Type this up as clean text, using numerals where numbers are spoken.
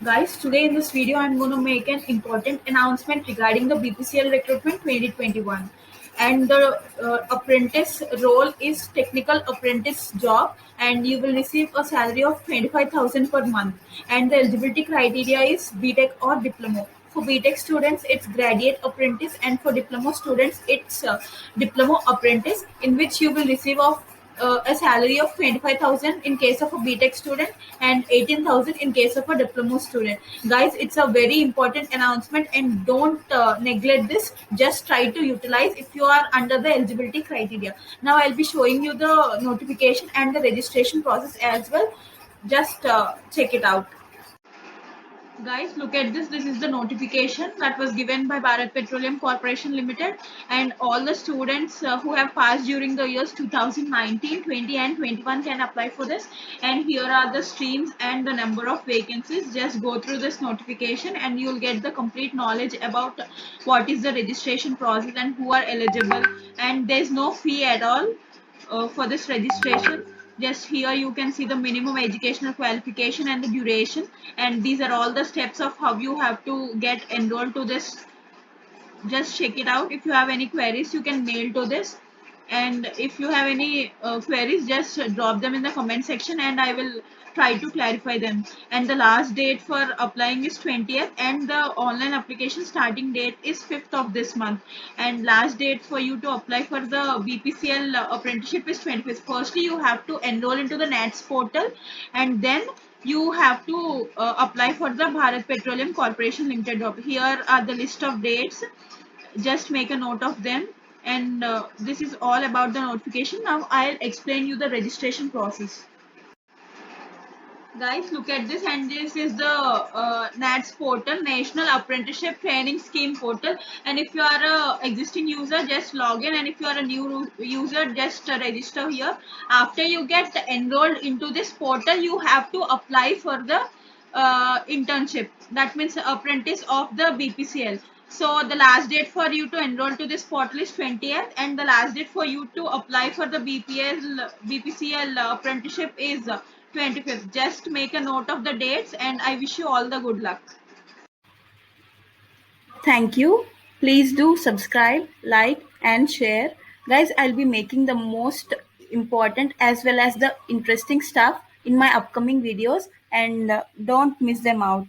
Guys, today in this video, I'm going to make an important announcement regarding the BPCL recruitment 2021. And the apprentice role is technical apprentice job, and you will receive a salary of 25,000 per month. And the eligibility criteria is BTech or diploma. For BTech students, it's graduate apprentice, and for diploma students, it's diploma apprentice, in which you will receive a salary of 25,000 in case of a BTech student and 18,000 in case of a diploma student. Guys, it's a very important announcement, and don't neglect this. Just try to utilize if you are under the eligibility criteria. Now I'll be showing you the notification and the registration process as well. Just check it out. Guys, look at this is the notification that was given by Bharat Petroleum Corporation Limited, and all the students who have passed during the years 2019, 20 and 21 can apply for this. And here are the streams and the number of vacancies. Just go through this notification and you'll get the complete knowledge about what is the registration process and who are eligible. And there's no fee at all for this registration. Just here you can see the minimum educational qualification and the duration, and these are all the steps of how you have to get enrolled to this. Just check it out. If you have any queries, you can mail to this, and if you have any queries, just drop them in the comment section and I will try to clarify them. And the last date for applying is 20th, and the online application starting date is 5th of this month, and last date for you to apply for the BPCL apprenticeship is 25th. Firstly, you have to enroll into the NATS portal, and then you have to apply for the Bharat Petroleum Corporation Limited job. Here are the list of dates. Just make a note of them, and this is all about the notification. Now I'll explain you the registration process. Guys, look at this, and this is the NATS portal, National Apprenticeship Training Scheme portal. And if you are a existing user, just log in, and if you are a new user, just register here. After you get enrolled into this portal, you have to apply for the internship, that means apprentice of the BPCL. So the last date for you to enroll to this portal is 20th, and the last date for you to apply for the BPCL apprenticeship is 25th. Just make a note of the dates, and I wish you all the good luck. Thank you. Please do subscribe, like, and share. Guys, I'll be making the most important as well as the interesting stuff in my upcoming videos, and don't miss them out.